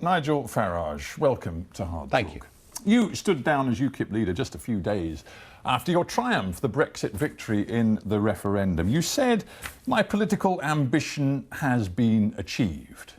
Nigel Farage, welcome to Hard Thank Talk. you. You stood down as UKIP leader just a few days after your triumph, the Brexit victory in the referendum. You said, my political ambition has been achieved.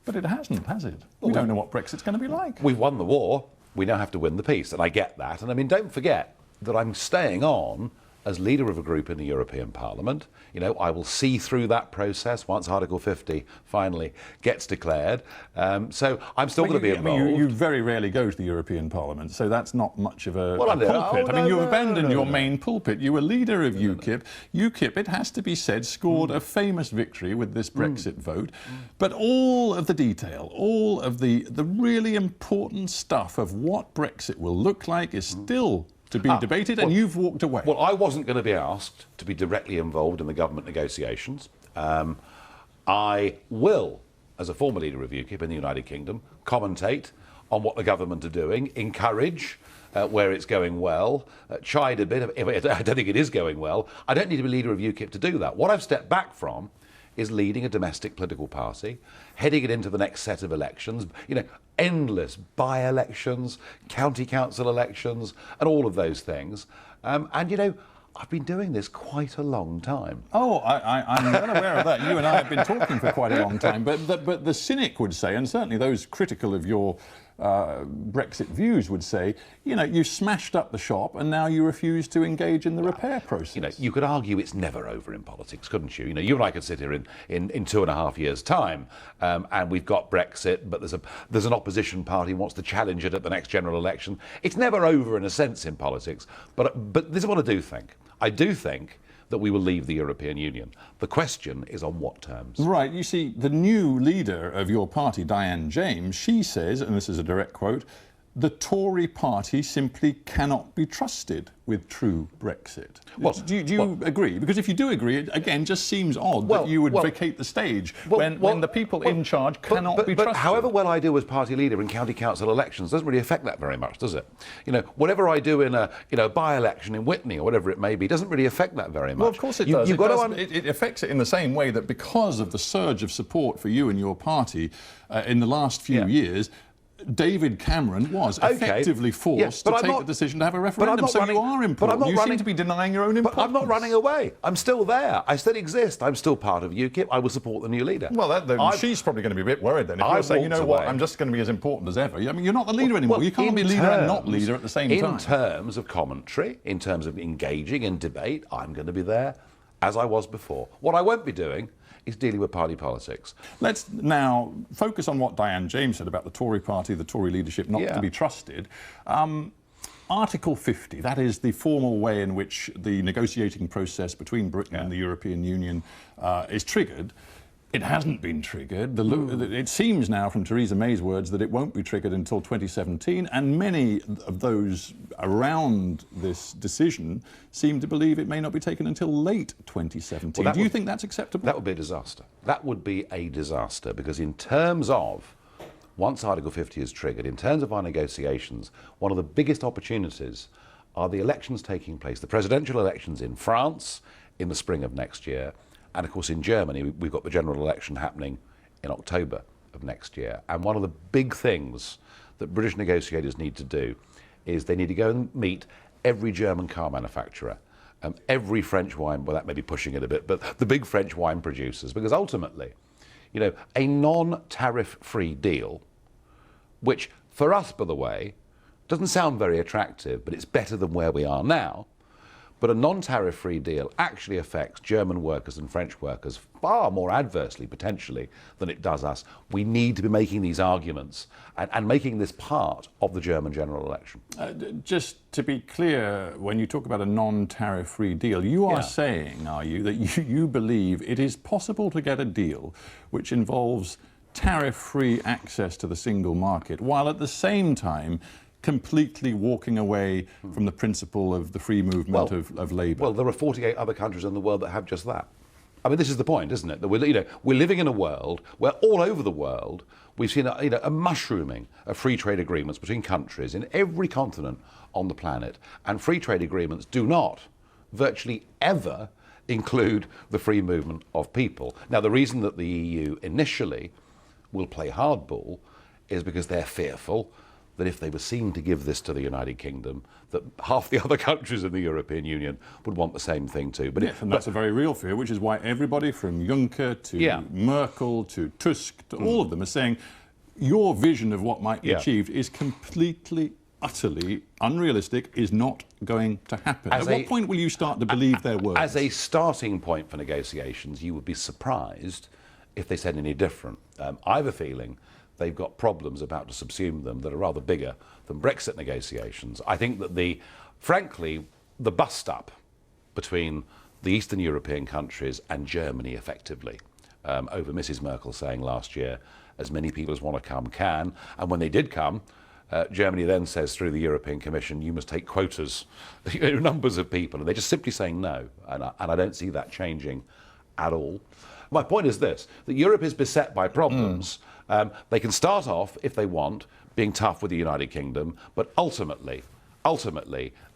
But it hasn't, has it? We don't know what Brexit's going to be like. We've won the war. We now have to win the peace, and I get that. And I mean, don't forget that I'm staying on as leader of a group in the European Parliament. You know, I will see through that process once Article 50 finally gets declared. So I'm still going to be involved. You very rarely go to the European Parliament, so that's not much of a pulpit. You've abandoned your main pulpit. You were leader of UKIP. UKIP, it has to be said, scored a famous victory with this Brexit vote. But all of the detail, all of the really important stuff of what Brexit will look like is still to be debated, and you've walked away. Well, I wasn't going to be asked to be directly involved in the government negotiations. I will, as a former leader of UKIP in the United Kingdom, commentate on what the government are doing, encourage where it's going well, chide a bit if I don't think it is going well. I don't need to be leader of UKIP to do that. What I've stepped back from is leading a domestic political party, heading it into the next set of elections, you know, endless by-elections, county council elections, and all of those things. And, you know, I've been doing this quite a long time. Oh, I'm well aware of that. You and I have been talking for quite a long time. But the cynic would say, and certainly those critical of your Brexit views would say, you know, you smashed up the shop and now you refuse to engage in the repair process. You know, you could argue it's never over in politics, couldn't you? You know, you and I could sit here in 2.5 years' time and we've got Brexit, but there's an opposition party who wants to challenge it at the next general election. It's never over in a sense in politics, but this is what I do think. I do think that we will leave the European Union. The question is on what terms. Right, you see, the new leader of your party, Diane James, she says, and this is a direct quote, the Tory party simply cannot be trusted with true Brexit. Well, do you agree? Because if you do agree, it again just seems odd that you would vacate the stage when the people in charge cannot be trusted. But however well I do as party leader in county council elections doesn't really affect that very much, does it? You know, whatever I do in a by-election in Witney or whatever it may be doesn't really affect that very much. Well, of course it does. It affects it in the same way that because of the surge of support for you and your party in the last few years, David Cameron was effectively forced to take the decision to have a referendum. So you are important. You seem to be denying your own importance. But I'm not running away. I'm still there. I still exist. I'm still part of UKIP. I will support the new leader. Well, she's probably going to be a bit worried then. If you're saying, you know what, I'm just going to be as important as ever. I mean, you're not the leader anymore. You can't be leader and not leader at the same time. In terms of commentary, in terms of engaging in debate, I'm going to be there as I was before. What I won't be doing is dealing with party politics. Let's now focus on what Diane James said about the Tory party, the Tory leadership not to be trusted. Article 50, that is the formal way in which the negotiating process between Britain and the European Union is triggered. It hasn't been triggered. It seems now from Theresa May's words that it won't be triggered until 2017, and many of those around this decision seem to believe it may not be taken until late 2017. Do you think that's acceptable? That would be a disaster. That would be a disaster, because in terms of, once Article 50 is triggered, in terms of our negotiations, one of the biggest opportunities are the elections taking place, the presidential elections in France in the spring of next year. And of course in Germany, we've got the general election happening in October of next year. And one of the big things that British negotiators need to do is they need to go and meet every German car manufacturer, every French wine, well that may be pushing it a bit, but the big French wine producers, because ultimately, you know, a non-tariff free deal, which for us, by the way, doesn't sound very attractive, but it's better than where we are now. But a non-tariff free deal actually affects German workers and French workers far more adversely, potentially, than it does us. We need to be making these arguments and making this part of the German general election. Just to be clear, when you talk about a non-tariff free deal, you are saying, are you, that you believe it is possible to get a deal which involves tariff-free access to the single market, while at the same time completely walking away from the principle of the free movement of labour? Well, there are 48 other countries in the world that have just that. I mean, this is the point, isn't it? That we're living in a world where all over the world we've seen a mushrooming of free trade agreements between countries in every continent on the planet, and free trade agreements do not virtually ever include the free movement of people. Now, the reason that the EU initially will play hardball is because they're fearful that if they were seen to give this to the United Kingdom, that half the other countries in the European Union would want the same thing too. But, yes, and that's a very real fear, which is why everybody from Juncker to Merkel to Tusk to all of them are saying your vision of what might be achieved is completely, utterly unrealistic, is not going to happen. At what point will you start to believe their words? As a starting point for negotiations, you would be surprised if they said any different. I have a feeling they've got problems about to subsume them that are rather bigger than Brexit negotiations. I think that frankly, the bust-up between the Eastern European countries and Germany effectively, over Mrs. Merkel saying last year, as many people as want to come can, and when they did come, Germany then says through the European Commission, you must take quotas, numbers of people, and they're just simply saying no, and I don't see that changing at all. My point is this, that Europe is beset by problems. They can start off, if they want, being tough with the United Kingdom, but ultimately,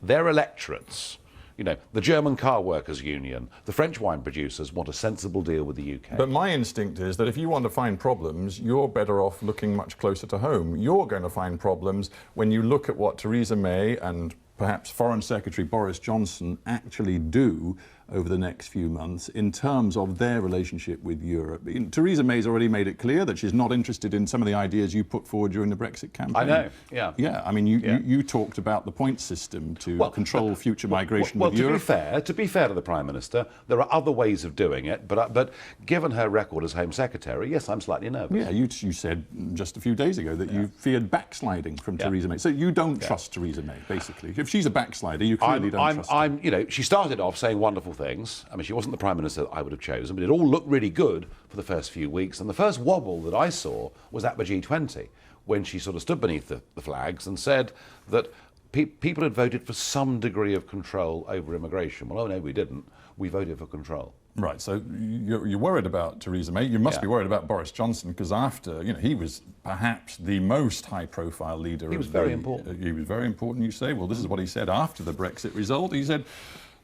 their electorates, the German car workers union, the French wine producers want a sensible deal with the UK. But my instinct is that if you want to find problems, you're better off looking much closer to home. You're going to find problems when you look at what Theresa May and perhaps Foreign Secretary Boris Johnson actually do over the next few months in terms of their relationship with Europe. Theresa May's already made it clear that she's not interested in some of the ideas you put forward during the Brexit campaign. I know, yeah. Yeah, I mean, you talked about the point system to control future migration with Europe. To be fair to the Prime Minister, there are other ways of doing it, but given her record as Home Secretary, yes, I'm slightly nervous. Yeah, you said just a few days ago that you feared backsliding from Theresa May. So you don't trust Theresa May, basically. If she's a backslider, you clearly don't trust her. She started off saying wonderful things. I mean, she wasn't the Prime Minister that I would have chosen, but it all looked really good for the first few weeks. And the first wobble that I saw was at the G20, when she sort of stood beneath the flags and said that people had voted for some degree of control over immigration. Well, oh no, we didn't. We voted for control. Right, so you're worried about Theresa May. You must be worried about Boris Johnson, because after, he was perhaps the most high-profile leader. He was very important. He was very important, you say. Well, this is what he said after the Brexit result. He said,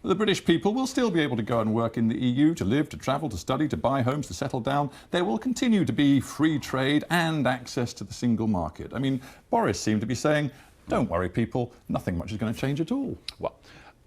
the British people will still be able to go and work in the EU, to live, to travel, to study, to buy homes, to settle down. There will continue to be free trade and access to the single market. I mean, Boris seemed to be saying, don't worry, people, nothing much is going to change at all. Well,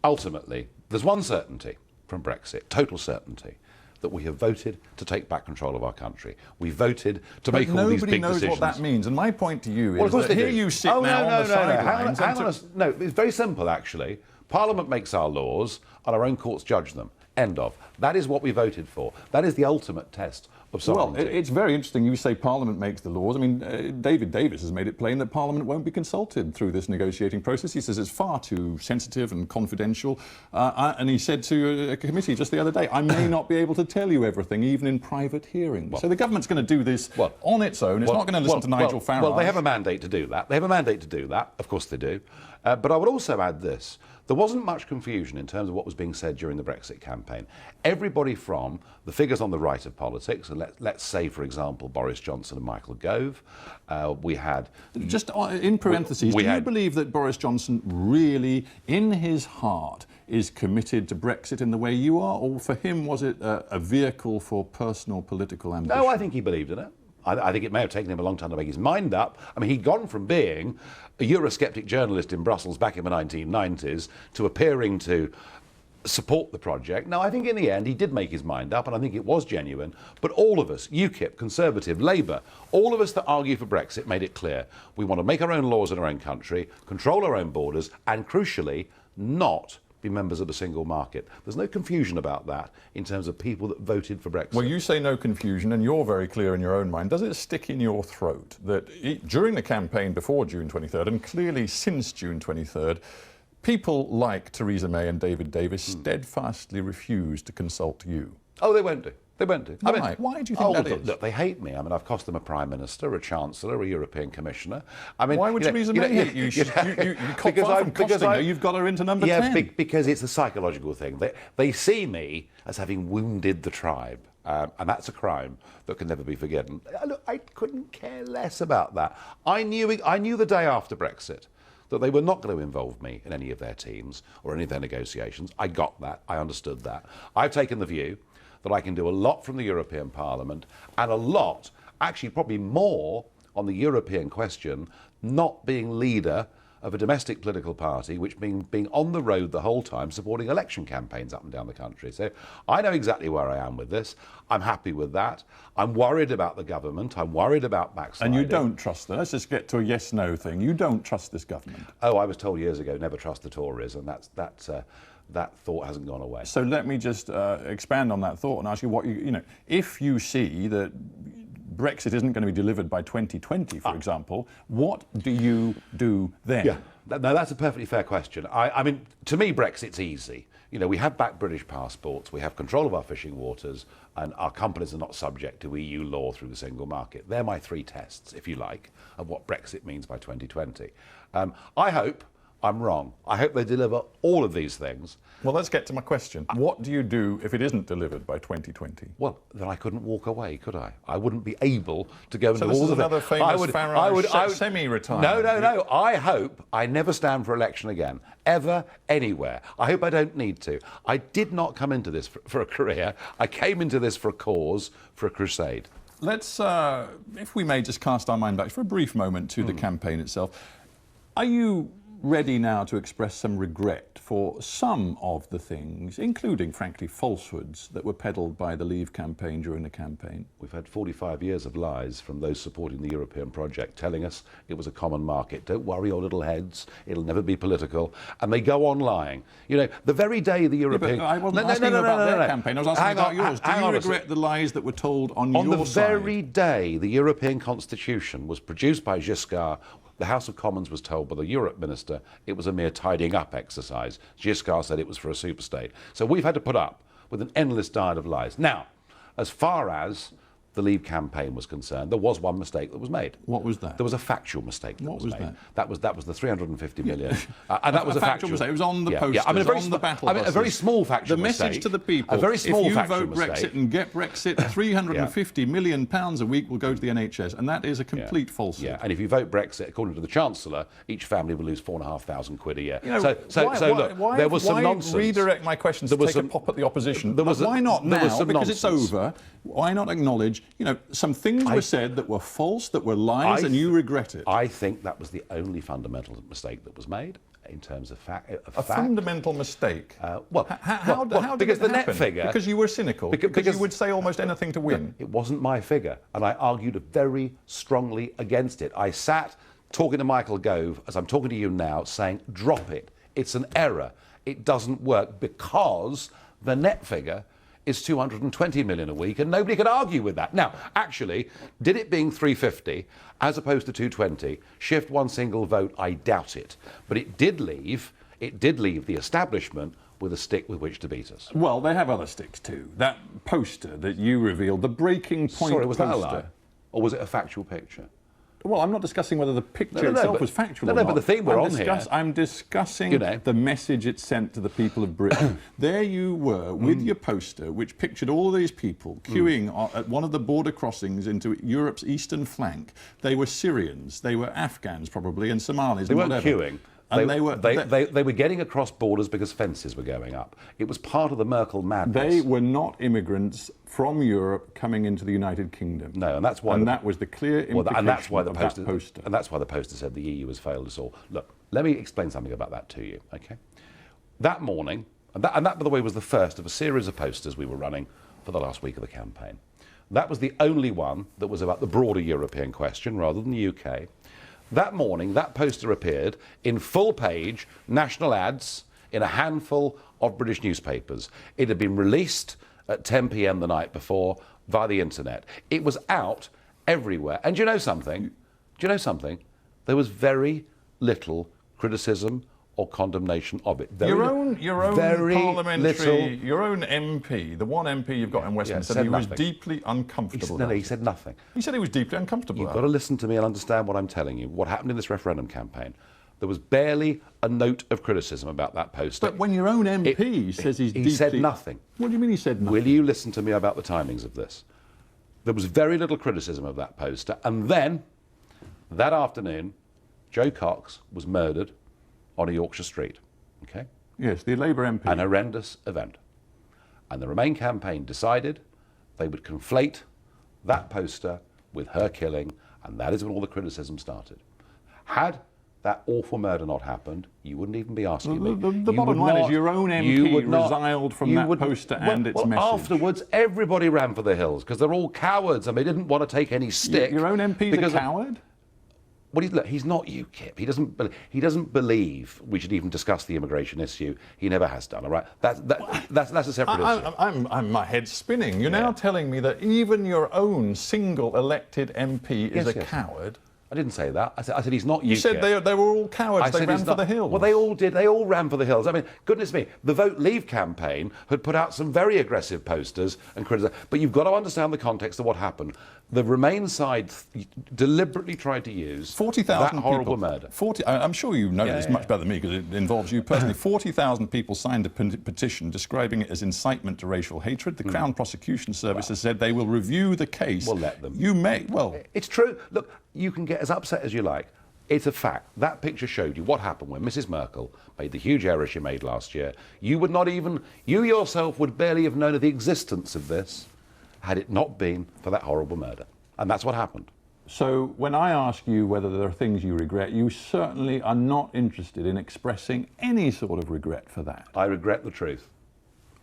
ultimately, there's one certainty from Brexit, total certainty, that we have voted to take back control of our country. We voted to make all these big decisions. Nobody knows what that means, and my point to you is that here you sit now on the sidelines. No, it's very simple, actually. Parliament makes our laws, and our own courts judge them. End of. That is what we voted for. That is the ultimate test of sovereignty. Well, it's very interesting you say Parliament makes the laws. I mean, David Davis has made it plain that Parliament won't be consulted through this negotiating process. He says it's far too sensitive and confidential. And he said to a committee just the other day, I may not be able to tell you everything, even in private hearings. So the government's going to do this on its own. It's not going to listen to Nigel Farage. Well, they have a mandate to do that. Of course they do. But I would also add this. There wasn't much confusion in terms of what was being said during the Brexit campaign. Everybody from the figures on the right of politics, and let's say, for example, Boris Johnson and Michael Gove, we had... Just in parentheses, do you believe that Boris Johnson really, in his heart, is committed to Brexit in the way you are, or for him was it a vehicle for personal political ambition? No, I think he believed in it. I think it may have taken him a long time to make his mind up. I mean, he'd gone from being a Eurosceptic journalist in Brussels back in the 1990s to appearing to support the project. Now, I think in the end he did make his mind up, and I think it was genuine. But all of us, UKIP, Conservative, Labour, all of us that argue for Brexit made it clear we want to make our own laws in our own country, control our own borders, and crucially, not be members of the single market. There's no confusion about that in terms of people that voted for Brexit. Well, you say no confusion, and you're very clear in your own mind. Does it stick in your throat that during the campaign before June 23rd, and clearly since June 23rd, people like Theresa May and David Davis steadfastly refuse to consult you? Oh, they won't do. They won't do. Why do you think that is? Look, they hate me. I mean, I've cost them a Prime Minister, a Chancellor, a European Commissioner. I mean, why would Theresa May hate you? You've got her into number 10. Yeah, because it's a psychological thing. They see me as having wounded the tribe. And that's a crime that can never be forgiven. Look, I couldn't care less about that. I knew the day after Brexit that they were not going to involve me in any of their teams or any of their negotiations. I got that. I understood that. I've taken the view that I can do a lot from the European Parliament and a lot, actually probably more, on the European question, not being leader of a domestic political party, which being on the road the whole time, supporting election campaigns up and down the country. So I know exactly where I am with this. I'm happy with that. I'm worried about the government. I'm worried about backsliding. And you don't trust them. Let's just get to a yes-no thing. You don't trust this government. Oh, I was told years ago, never trust the Tories, and that thought hasn't gone away. So let me just expand on that thought and ask you what if you see that Brexit isn't going to be delivered by 2020, for example, what do you do then? Yeah, no, that's a perfectly fair question. I mean, to me, Brexit's easy. You know, we have back British passports, we have control of our fishing waters, and our companies are not subject to EU law through the single market. They're my three tests, if you like, of what Brexit means by 2020. I hope I'm wrong. I hope they deliver all of these things. Well, let's get to my question. What do you do if it isn't delivered by 2020? Well, then I couldn't walk away, could I? I wouldn't be able to go into all the... So this is another famous Farage semi-retirement. No. I hope I never stand for election again, ever, anywhere. I hope I don't need to. I did not come into this for a career. I came into this for a cause, for a crusade. Let's, if we may, just cast our mind back for a brief moment to the campaign itself. Are you ready now to express some regret for some of the things, including, frankly, falsehoods that were peddled by the Leave campaign during the campaign? We've had 45 years of lies from those supporting the European project, telling us it was a common market. Don't worry your little heads, it'll never be political. And they go on lying. You know, the very day the European... Yeah, but I wasn't asking you about their campaign, I was asking about yours. Do you regret the lies that were told on your side? On the very day the European Constitution was produced by Giscard, the House of Commons was told by the Europe Minister it was a mere tidying up exercise. Giscard said it was for a superstate. So we've had to put up with an endless diet of lies. Now, as far as the Leave campaign was concerned, there was one mistake that was made. What was that? There was a factual mistake that was made. That? That was the 350 million. And that was a factual mistake. It was on the posters, I mean, on the battle buses. a very small factual mistake. The message to the people, a very small if you factual vote mistake. Brexit and get Brexit, £350 million a week will go to the NHS, and that is a complete falsehood. Yeah, and if you vote Brexit, according to the Chancellor, each family will lose £4,500 a year. You know, Look, there was some nonsense. Why redirect my questions to take a pop at the opposition? Why not now, because it's over, why not acknowledge, some things were said that were false, that were lies, and you regret it? I think that was the only fundamental mistake that was made in terms of fact. Fundamental mistake? How did because it the happen? net figure... Because you were cynical? Because you would say almost anything to win? It wasn't my figure, and I argued very strongly against it. I sat talking to Michael Gove, as I'm talking to you now, saying, drop it. It's an error. It doesn't work, because the net figure is 220 million a week, and nobody could argue with that. Now, actually, did it being 350 as opposed to 220 shift one single vote? I doubt it. But it did leave the establishment with a stick with which to beat us. Well, they have other sticks too. That poster that you revealed, the breaking point Sorry, was poster. that a lie? Or was it a factual picture? Well, I'm not discussing whether the picture itself was factual or not. But the theme we're on here... I'm discussing the message it sent to the people of Britain. There you were with your poster, which pictured all of these people queuing at one of the border crossings into Europe's eastern flank. They were Syrians, they were Afghans probably, and Somalis. They weren't queuing. And they were getting across borders because fences were going up. It was part of the Merkel madness. They were not immigrants from Europe coming into the United Kingdom. No, and that's why. And that was the clear implication and that's why the of poster, that poster. And that's why the poster said the EU has failed us all. Look, let me explain something about that to you. Okay, that morning, and that, by the way, was the first of a series of posters we were running for the last week of the campaign. That was the only one that was about the broader European question rather than the UK. That morning, that poster appeared in full-page national ads in a handful of British newspapers. It had been released at 10 p.m. the night before via the internet. It was out everywhere. And do you know something? There was very little criticism or condemnation of it. Your own parliamentary, your own MP, the one MP you've got in Westminster, said he was deeply uncomfortable. No, he said nothing. He said he was deeply uncomfortable. You've got to listen to me and understand what I'm telling you. What happened in this referendum campaign? There was barely a note of criticism about that poster. But when your own MP says he's deeply... He said nothing. What do you mean he said nothing? Will you listen to me about the timings of this? There was very little criticism of that poster. And then, that afternoon, Joe Cox was murdered on a Yorkshire street. Okay? Yes, the Labour MP. An horrendous event. And the Remain campaign decided they would conflate that poster with her killing And that is when all the criticism started. Had that awful murder not happened, you wouldn't even be asking me. The bottom line is your own MP resiled from that poster and its message. Afterwards, everybody ran for the hills because they're all cowards and they didn't want to take any stick. Your own MP's a coward? Well, look, he's not UKIP. He doesn't believe we should even discuss the immigration issue. He never has done. All right, that's a separate issue. My head's spinning. You're now telling me that even your own single elected MP is a coward. I didn't say that. I said he's not UKIP. You said they were all cowards. They ran for the hills. Well, they all did. They all ran for the hills. I mean, goodness me, the Vote Leave campaign had put out some very aggressive posters and criticised. But you've got to understand the context of what happened. The Remain side deliberately tried to use 40,000 that horrible murder. I'm sure you know this much better than me because it involves you personally. 40,000 people signed a petition describing it as incitement to racial hatred. The Crown Prosecution Service has said they will review the case. We'll let them. You may. Well, it's true. Look, you can get as upset as you like. It's a fact. That picture showed you what happened when Mrs. Merkel made the huge error she made last year. You yourself would barely have known of the existence of this had it not been for that horrible murder. And that's what happened. So when I ask you whether there are things you regret, you certainly are not interested in expressing any sort of regret for that. I regret the truth.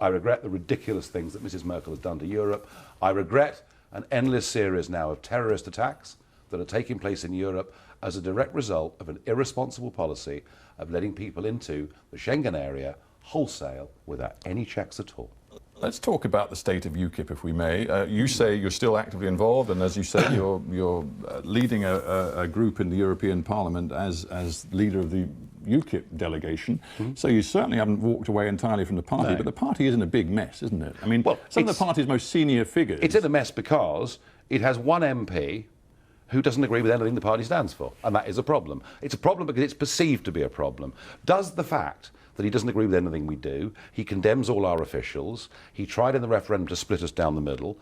I regret the ridiculous things that Mrs. Merkel has done to Europe. I regret an endless series now of terrorist attacks that are taking place in Europe as a direct result of an irresponsible policy of letting people into the Schengen area wholesale without any checks at all. Let's talk about the state of UKIP, if we may. You say you're still actively involved, and as you say, you're leading a group in the European Parliament as leader of the UKIP delegation. So you certainly haven't walked away entirely from the party, but the party is in a big mess, isn't it? I mean, some of the party's most senior figures... It's in a mess because it has one MP who doesn't agree with anything the party stands for, and that is a problem. It's a problem because it's perceived to be a problem. Does the fact that he doesn't agree with anything we do, he condemns all our officials, he tried in the referendum to split us down the middle,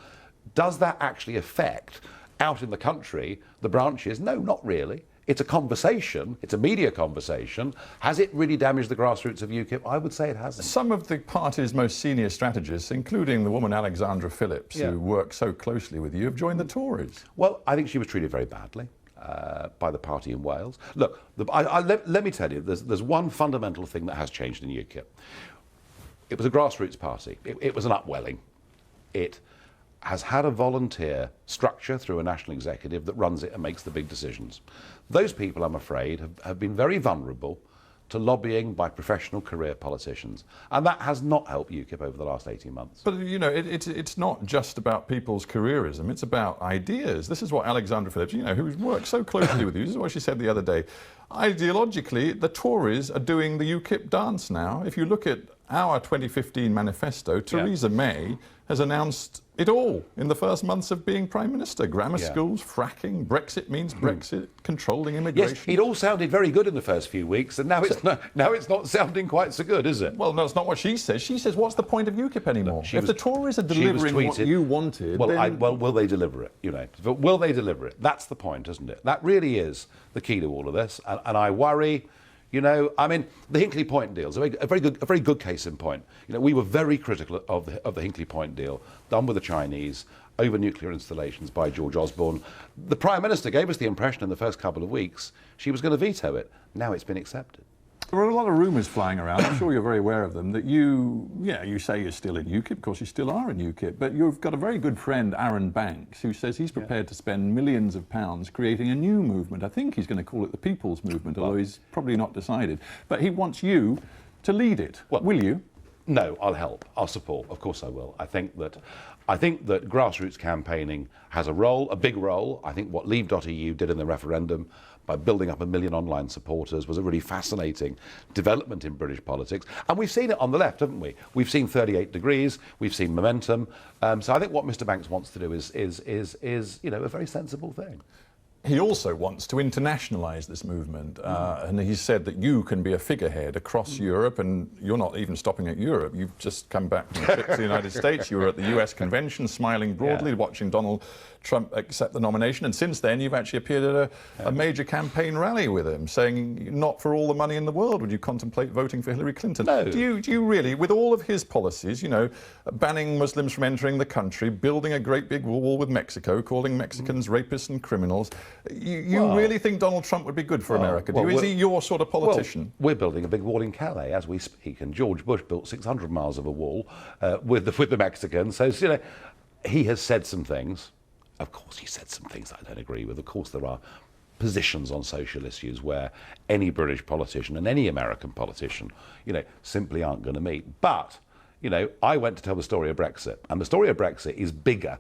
does that actually affect, out in the country, the branches? No, not really. It's a conversation, it's a media conversation. Has it really damaged the grassroots of UKIP? I would say it hasn't. Some of the party's most senior strategists, including the woman Alexandra Phillips, who works so closely with you, have joined the Tories. Well, I think she was treated very badly by the party in Wales. Look, let me tell you, there's one fundamental thing that has changed in UKIP. It was a grassroots party. It was an upwelling. It has had a volunteer structure through a national executive that runs it and makes the big decisions. Those people, I'm afraid, have been very vulnerable to lobbying by professional career politicians. And that has not helped UKIP over the last 18 months. But, you know, it's not just about people's careerism, it's about ideas. This is what Alexandra Phillips, you know, who's worked so closely with you, this is what she said the other day. Ideologically, the Tories are doing the UKIP dance now. If you look at our 2015 manifesto, Theresa May has announced it all in the first months of being Prime Minister. Grammar schools, fracking, Brexit means Brexit, controlling immigration. Yes, it all sounded very good in the first few weeks, and now it's not sounding quite so good, is it? Well, no, it's not what she says. She says, what's the point of UKIP anymore? If the Tories are delivering what you wanted... Well, will they deliver it? You know, will they deliver it? That's the point, isn't it? That really is the key to all of this, and I worry... You know, I mean, the Hinkley Point deal is a very good case in point. You know, we were very critical of the Hinkley Point deal done with the Chinese over nuclear installations by George Osborne. The Prime Minister gave us the impression in the first couple of weeks she was going to veto it. Now it's been accepted. There are a lot of rumours flying around, I'm sure you're very aware of them, that you say you're still in UKIP, of course you still are in UKIP, but you've got a very good friend, Aaron Banks, who says he's prepared to spend millions of pounds creating a new movement. I think he's going to call it the People's Movement, although he's probably not decided. But he wants you to lead it. Well, will you? No, I'll help. I'll support. Of course I will. I think that grassroots campaigning has a role, a big role. I think what Leave.eu did in the referendum by building up 1 million online supporters was a really fascinating development in British politics. And we've seen it on the left, haven't we? We've seen 38 Degrees, we've seen Momentum. So I think what Mr. Banks wants to do is you know, a very sensible thing. He also wants to internationalise this movement, and he said that you can be a figurehead across Europe, and you're not even stopping at Europe. You've just come back from a trip to the United States. You were at the US convention, smiling broadly, watching Donald Trump accept the nomination. And since then, you've actually appeared at a major campaign rally with him, saying, not for all the money in the world would you contemplate voting for Hillary Clinton. No. Do you really, with all of his policies, you know, banning Muslims from entering the country, building a great big wall with Mexico, calling Mexicans rapists and criminals, you really think Donald Trump would be good for America? Is he your sort of politician? Well, we're building a big wall in Calais as we speak, and George Bush built 600 miles of a wall with the Mexicans. So, you know, he has said some things. Of course, he said some things I don't agree with. Of course, there are positions on social issues where any British politician and any American politician, you know, simply aren't going to meet. But, you know, I went to tell the story of Brexit, and the story of Brexit is bigger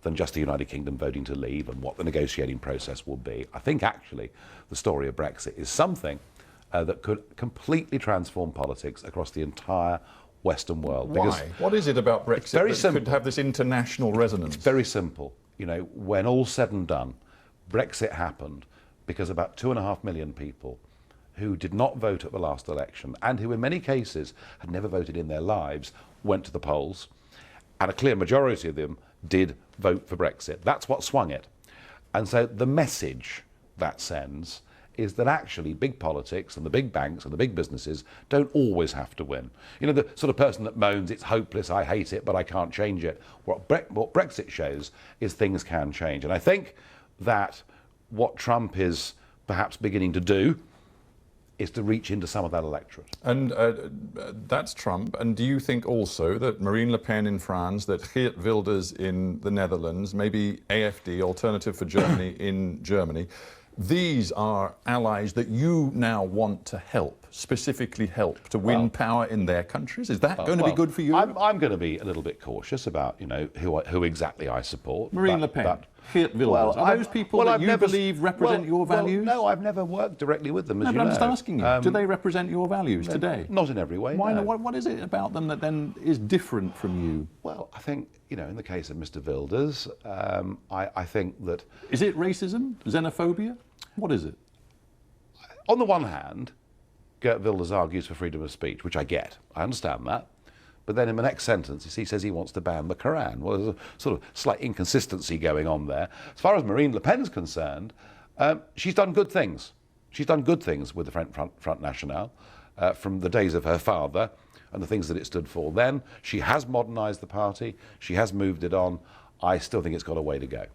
than just the United Kingdom voting to leave and what the negotiating process will be. I think actually the story of Brexit is something that could completely transform politics across the entire Western world. Why? What is it about Brexit that could have this international resonance? It's very simple. You know, when all's said and done, Brexit happened because about 2.5 million people who did not vote at the last election and who in many cases had never voted in their lives went to the polls, and a clear majority of them did vote for Brexit. That's what swung it. And so the message that sends is that actually big politics and the big banks and the big businesses don't always have to win. You know, the sort of person that moans, it's hopeless, I hate it, but I can't change it. What Brexit shows is things can change. And I think that what Trump is perhaps beginning to do is to reach into some of that electorate. And that's Trump. And do you think also that Marine Le Pen in France, that Geert Wilders in the Netherlands, maybe AFD, Alternative for Germany in Germany, these are allies that you now want to help, specifically help to win power in their countries? Is that going to be good for you? I'm going to be a little bit cautious about, you know, who exactly I support. Marine Le Pen, Geert Wilders, are those people that you believe represent your values? No, I've never worked directly with them, as you know. I'm just asking you, do they represent your values today? Not in every way, Why no. not? What is it about them that then is different from you? Well, I think, you know, in the case of Mr. Wilders, I think that... Is it racism? Xenophobia? What is it? On the one hand, Geert Wilders argues for freedom of speech, which I get. I understand that. But then in the next sentence, he says he wants to ban the Quran. Well, there's a sort of slight inconsistency going on there. As far as Marine Le Pen's concerned, she's done good things. She's done good things with the Front National from the days of her father and the things that it stood for then. She has modernised the party. She has moved it on. I still think it's got a way to go.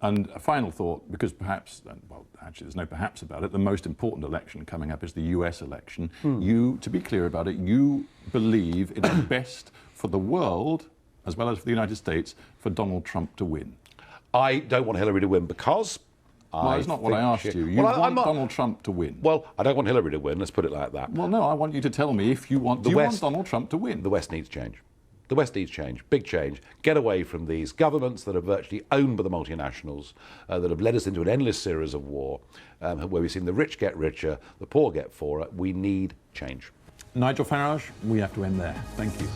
And a final thought, because perhaps, well, actually there's no perhaps about it, the most important election coming up is the US election. You, to be clear about it, you believe it is best for the world, as well as for the United States, for Donald Trump to win. I don't want Hillary to win because... Well, that's not what I asked you. You want Donald Trump to win. Well, I don't want Hillary to win, let's put it like that. Well, no, I want you to tell me if you want... Do you want Donald Trump to win? The West needs change. The West needs change, big change. Get away from these governments that are virtually owned by the multinationals, that have led us into an endless series of war, where we've seen the rich get richer, the poor get poorer. We need change. Nigel Farage, we have to end there. Thank you.